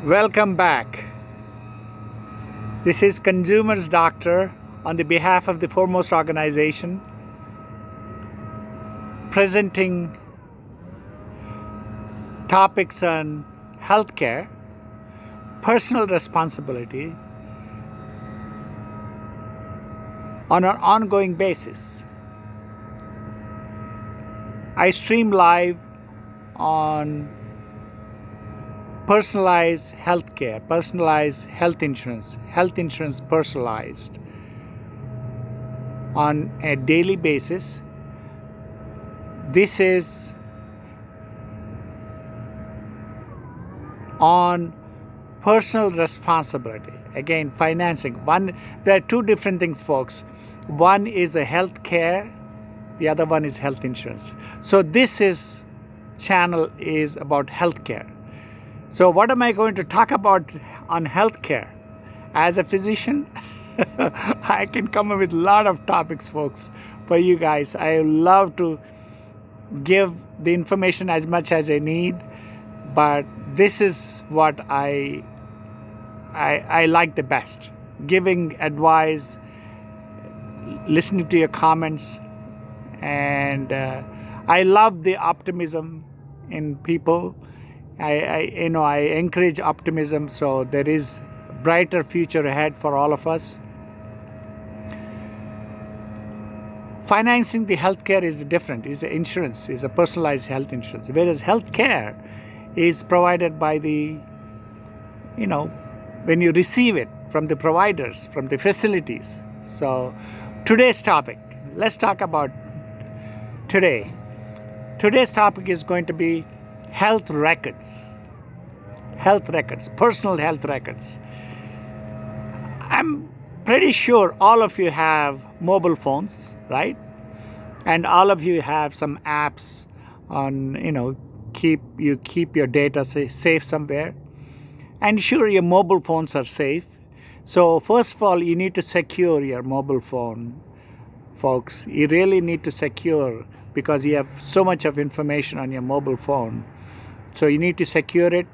Welcome back. This is Consumers Doctor on the behalf of the foremost organization, presenting topics on healthcare, personal responsibility on an ongoing basis. I stream live on personalized healthcare, personalized health insurance personalized on a daily basis. This is on personal responsibility. Again, financing. There are two different things, folks. One is a health care, the other one is health insurance. So this channel is about healthcare. So what am I going to talk about on healthcare? As a physician, I can come up with a lot of topics, folks, for you guys. I love to give the information as much as I need, but this is what I like the best. Giving advice, listening to your comments, and I love the optimism in people. I encourage optimism, so there is a brighter future ahead for all of us. Financing the healthcare is different. It's insurance, is a personalized health insurance, whereas healthcare is provided by when you receive it from the providers, from the facilities. So today's topic, let's talk about today. Today's topic is going to be health records, personal health records. I'm pretty sure all of you have mobile phones, right? And all of you have some apps on, keep your data safe somewhere. And sure, your mobile phones are safe. So first of all, you need to secure your mobile phone, folks. You really need to secure, because you have so much of information on your mobile phone. So you need to secure it.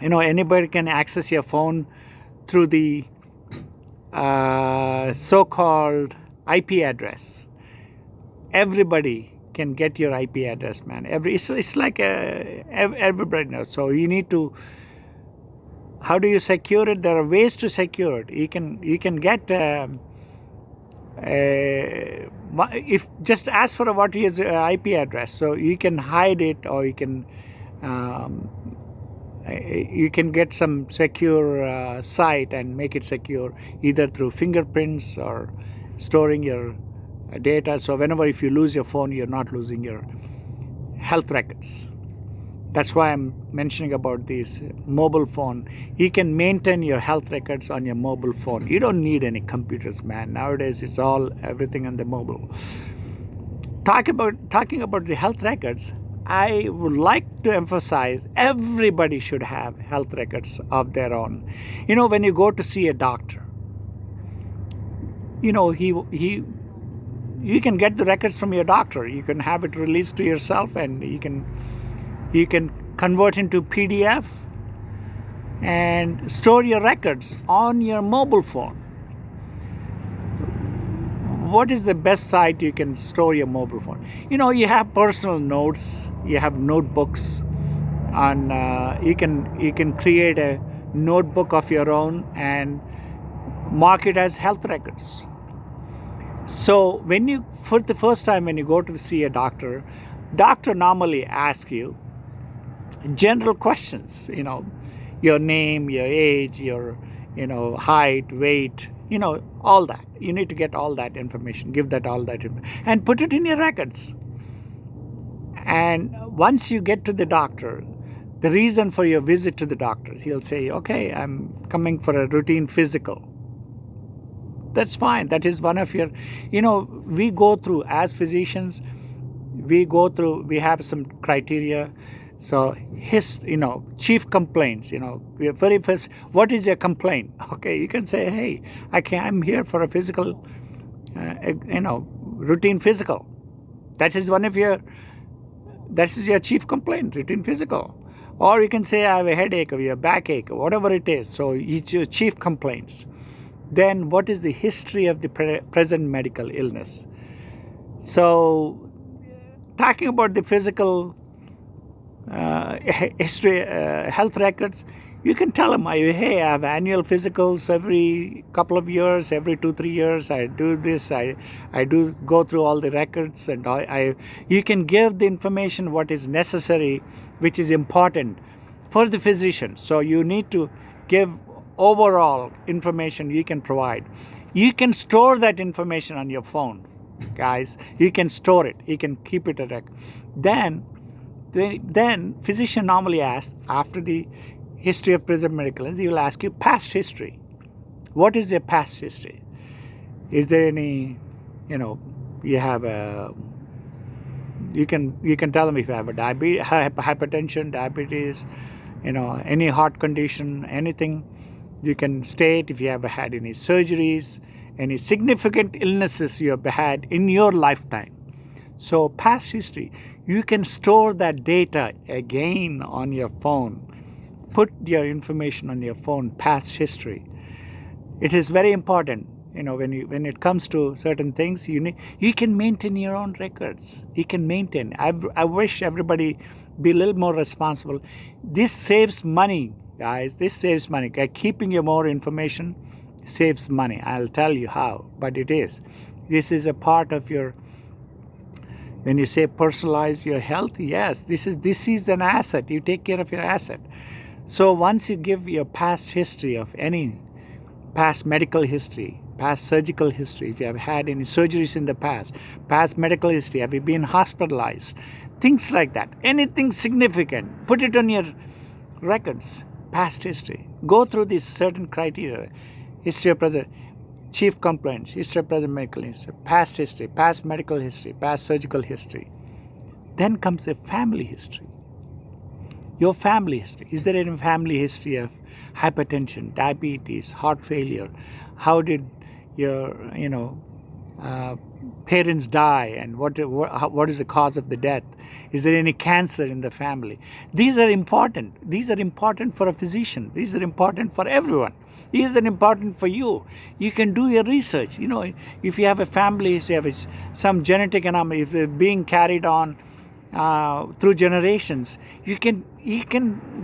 Anybody can access your phone through the so-called IP address. Everybody can get your IP address, man. It's like everybody knows. So you need to. How do you secure it? There are ways to secure it. You can get. If just ask for what is IP address, so you can hide it, or you can get some secure site and make it secure, either through fingerprints or storing your data. So whenever if you lose your phone, you're not losing your health records. That's why I'm mentioning about this mobile phone. You can maintain your health records on your mobile phone. You don't need any computers, man. Nowadays, it's everything on the mobile. Talking about the health records, I would like to emphasize everybody should have health records of their own. When you go to see a doctor, you can get the records from your doctor. You can have it released to yourself, and you can convert into PDF and store your records on your mobile phone. What is the best site you can store your mobile phone? You have personal notes, you have notebooks, and you can create a notebook of your own and mark it as health records. So for the first time when you go to see a doctor normally asks you general questions, your name, your age, your height, weight, all that. You need to get all that information, give that all that information, and put it in your records. And once you get to the doctor, the reason for your visit to the doctor, he'll say, okay, I'm coming for a routine physical. That's fine. That is one of your, we go through, as physicians, we have some criteria. So chief complaints, very first, what is your complaint? Okay, you can say, hey, I'm here for a physical, routine physical. That is your chief complaint, routine physical. Or you can say, I have a headache or a backache, or whatever it is. So it's your chief complaints. Then what is the history of the present medical illness? So talking about the physical history, health records, you can tell them, hey, I have annual physicals every couple of years, every 2-3 years. I do this. I do go through all the records, and you can give the information what is necessary, which is important for the physician. So you need to give overall information you can provide. You can store that information on your phone, guys. You can store it. You can keep it a record. Then physician normally asks, after the history of present medical illness, he will ask you past history. What is your past history? Is there any, you have a, you can tell them if you have a hypertension, diabetes, any heart condition, anything. You can state if you have had any surgeries, any significant illnesses you have had in your lifetime. So past history, you can store that data again on your phone. Put your information on your phone, past history. It is very important. When it comes to certain things, you can maintain your own records. You can maintain. I wish everybody be a little more responsible. This saves money, guys. This saves money. Keeping your more information saves money. I'll tell you how, but it is. This is a part of your. When you say personalize your health, yes, this is an asset. You take care of your asset. So once you give your past history of any past medical history, past surgical history, if you have had any surgeries in the past medical history, have you been hospitalized, things like that, anything significant, put it on your records, past history. Go through these certain criteria, history of present, chief complaints, history of present medical history, past history, past medical history, past surgical history. Then comes the family history. Your family history. Is there any family history of hypertension, diabetes, heart failure? How did your parents die, and what is the cause of the death? Is there any cancer in the family? These are important. These are important for a physician. These are important for everyone. These are important for you. You can do your research. If you have a family, if you have some genetic anomaly, if they're being carried on through generations, you can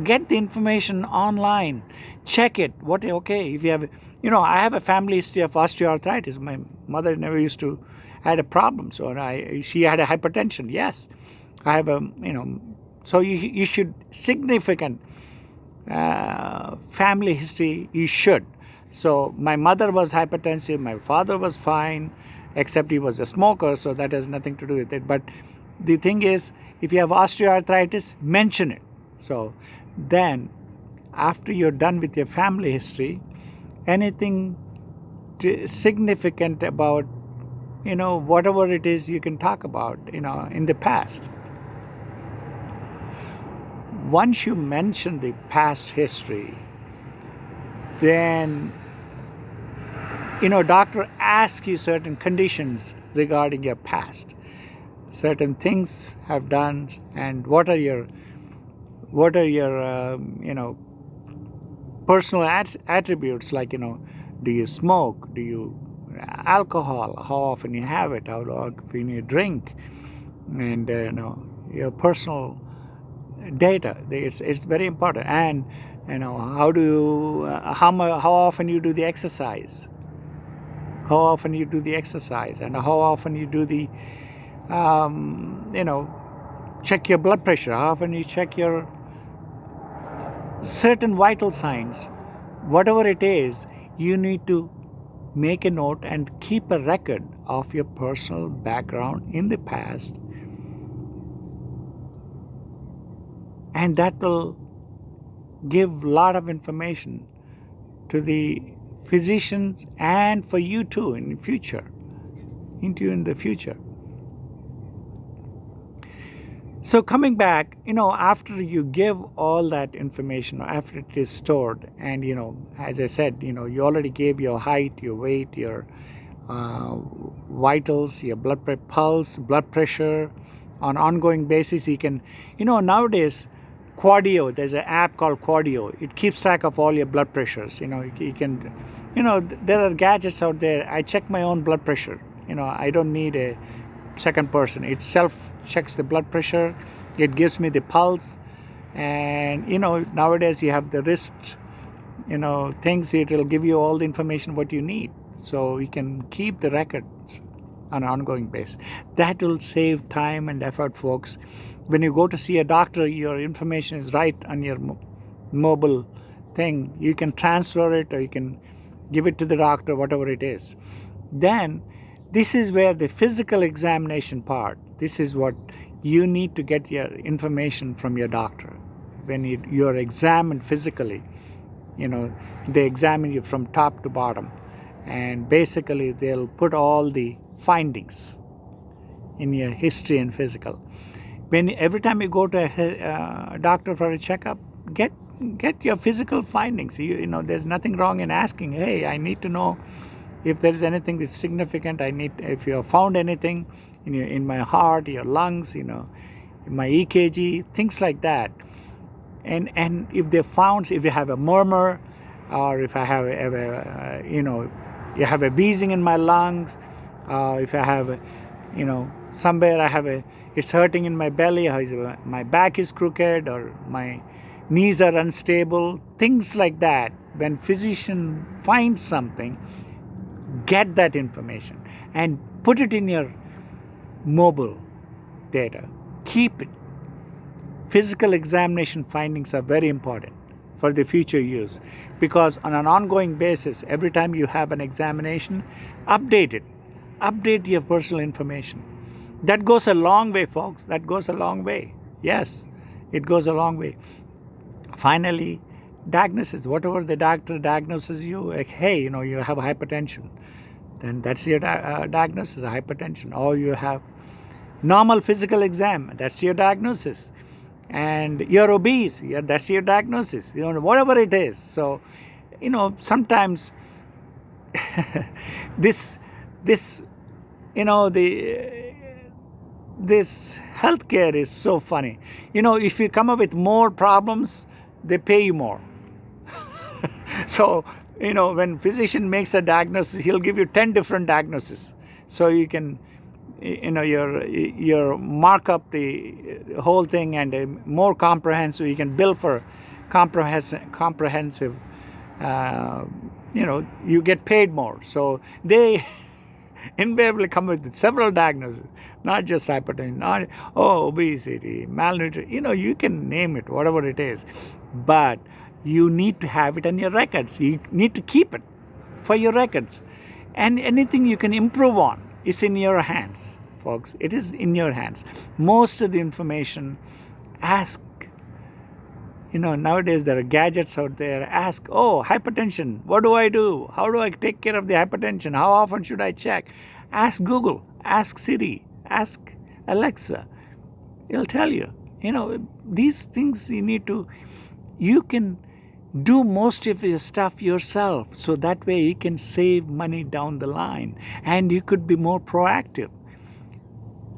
get the information online. Check it. If you have, I have a family history of osteoarthritis. My mother never used to had a problem, so she had a hypertension. Yes, I have a, so you should significant family history. You should. So my mother was hypertensive. My father was fine, except he was a smoker, so that has nothing to do with it. But the thing is, if you have osteoarthritis, mention it. So then, after you're done with your family history, anything significant about, whatever it is you can talk about, in the past. Once you mention the past history, then, doctor asks you certain conditions regarding your past. Certain things have done, and what are your personal attributes, like do you smoke, do you alcohol, how often you have it, how often you drink, and your personal data. It's very important. And how often you do the exercise, and how often you do the check your blood pressure, how often you check your certain vital signs. Whatever it is, you need to make a note and keep a record of your personal background in the past, and that will give a lot of information to the physicians and for you too in the future. So coming back, after you give all that information, after it is stored, and as I said, you already gave your height, your weight, your vitals, your pulse, blood pressure, on ongoing basis. You can, nowadays Quadio, there's an app called Quadio. It keeps track of all your blood pressures. You can, there are gadgets out there. I check my own blood pressure. I don't need a second person. It self checks the blood pressure. It gives me the pulse. And, nowadays you have the wrist, things. It will give you all the information what you need. So you can keep the records on an ongoing basis. That will save time and effort, folks. When you go to see a doctor, your information is right on your mobile thing. You can transfer it or you can give it to the doctor, whatever it is. Then this is where the physical examination part, this is what you need to get your information from your doctor. When you're examined physically, they examine you from top to bottom. And basically they'll put all the findings in your history and physical. Every time you go to a doctor for a checkup, get your physical findings. There's nothing wrong in asking, hey, I need to know if there's anything that's significant. If you have found anything in my heart, your lungs, my EKG, things like that. And if they found, if you have a murmur, or if I have you have a wheezing in my lungs, if I have somewhere it's hurting in my belly, or my back is crooked, or my knees are unstable, things like that. When physician finds something, get that information and put it in your mobile data. Keep it. Physical examination findings are very important for the future use, because on an ongoing basis, every time you have an examination, update it. Update your personal information. That goes a long way, folks. That goes a long way. Yes, it goes a long way. Finally, diagnosis. Whatever the doctor diagnoses you, like, hey, you have hypertension, then that's your diagnosis, hypertension. Or you have normal physical exam, that's your diagnosis. And you're obese, that's your diagnosis. Whatever it is. So, sometimes this healthcare is so funny. If you come up with more problems, they pay you more. So, when physician makes a diagnosis, he'll give you 10 different diagnoses. So you can, your mark up the whole thing and more comprehensive. You can bill for comprehensive. You get paid more. So they invariably come with several diagnoses, not just hypertension, obesity, malnutrition. You can name it, whatever it is, but you need to have it on your records. You need to keep it for your records, and anything you can improve on is in your hands, folks. It is in your hands. Most of the information, ask. Nowadays there are gadgets out there. Ask, hypertension, what do I do? How do I take care of the hypertension? How often should I check? Ask Google, ask Siri, ask Alexa. It'll tell you. These things you can do most of your stuff yourself, so that way you can save money down the line and you could be more proactive.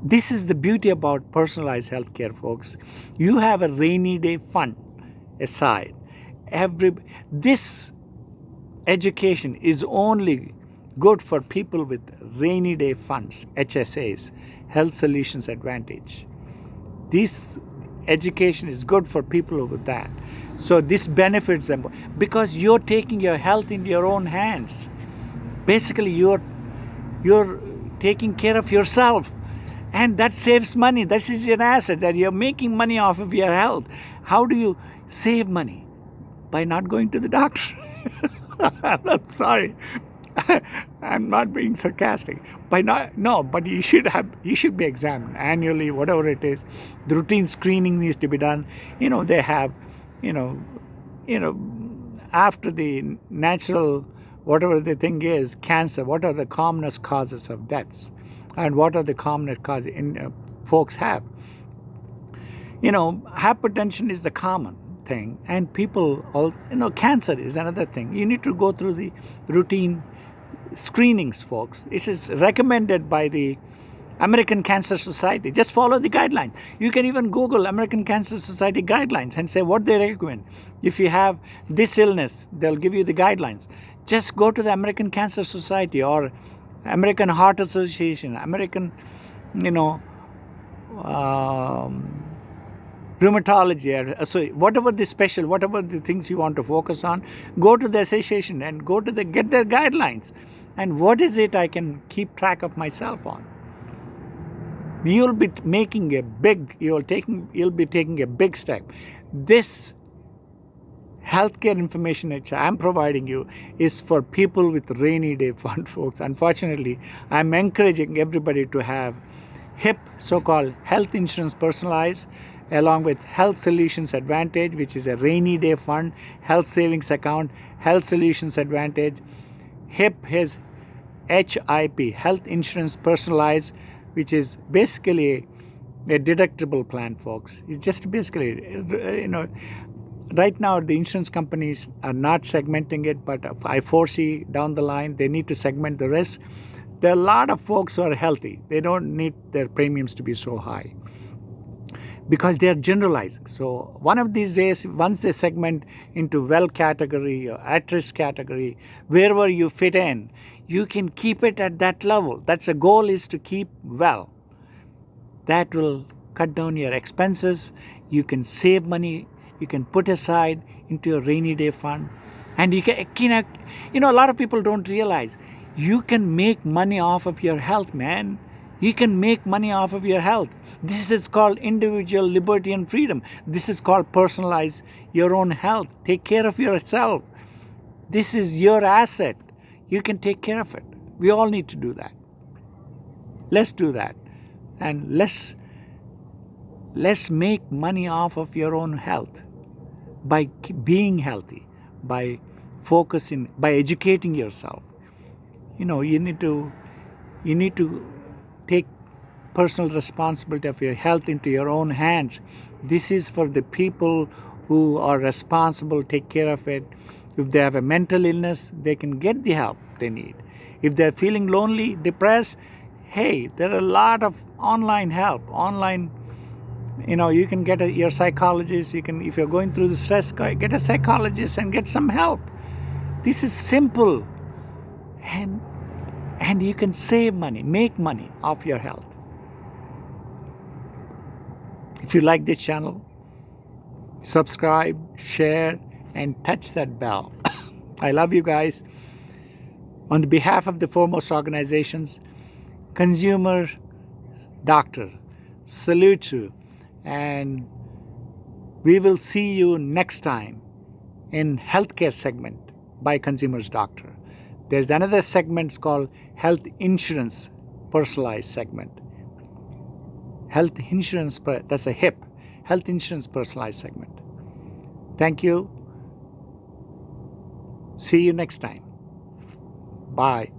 This is the beauty about personalized healthcare, folks. You have a rainy day fund aside. This education is only good for people with rainy day funds, HSAs, Health Solutions Advantage. This education is good for people with that. So this benefits them because you're taking your health into your own hands. Basically, you're taking care of yourself, and that saves money. This is an asset that you're making money off of your health. How do you save money? By not going to the doctor. I'm sorry. I'm not being sarcastic. But you should be examined annually, whatever it is. The routine screening needs to be done. They have, after the natural, whatever the thing is, cancer, what are the commonest causes of deaths? And what are the commonest causes folks have? Hypertension is the common thing, and people, cancer is another thing. You need to go through the routine screenings, folks. It is recommended by the American Cancer Society. Just follow the guidelines. You can even Google American Cancer Society guidelines and say what they recommend. If you have this illness, they'll give you the guidelines. Just go to the American Cancer Society or American Heart Association, American, rheumatology, so whatever the things you want to focus on, go to the association and get their guidelines. And what is it I can keep track of myself on? You'll be taking a big step. This healthcare information which I'm providing you is for people with rainy day fund, folks. Unfortunately, I'm encouraging everybody to have HIP, so-called Health Insurance Personalized, along with Health Solutions Advantage, which is a rainy day fund, health savings account, Health Solutions Advantage. HIP has HIP, Health Insurance Personalized, which is basically a deductible plan, folks. It's just basically, right now the insurance companies are not segmenting it, but I foresee down the line they need to segment the risk. There are a lot of folks who are healthy. They don't need their premiums to be so high because they are generalizing. So one of these days, once they segment into well category or at-risk category, wherever you fit in, you can keep it at that level. That's the goal, is to keep well. That will cut down your expenses. You can save money. You can put aside into a rainy day fund. And you can, a lot of people don't realize you can make money off of your health, man. You can make money off of your health. This is called individual liberty and freedom. This is called personalize your own health. Take care of yourself. This is your asset. You can take care of it. We all need to do that. Let's do that. And let's make money off of your own health by being healthy, by focusing, by educating yourself. You need to take personal responsibility of your health into your own hands. This is for the people who are responsible, take care of it. If they have a mental illness, they can get the help they need. If they're feeling lonely, depressed, hey, there are a lot of online help. You can get your psychologist. If you're going through the stress, get a psychologist and get some help. This is simple. And you can save money, make money off your health. If you like this channel, subscribe, share, and touch that bell. I love you guys. On behalf of the foremost organizations, Consumer Doctor, salute you. And we will see you next time in healthcare segment by Consumer's Doctor. There's another segment called Health Insurance Personalized segment. Health Insurance, that's a HIP, Health Insurance Personalized segment. Thank you. See you next time. Bye.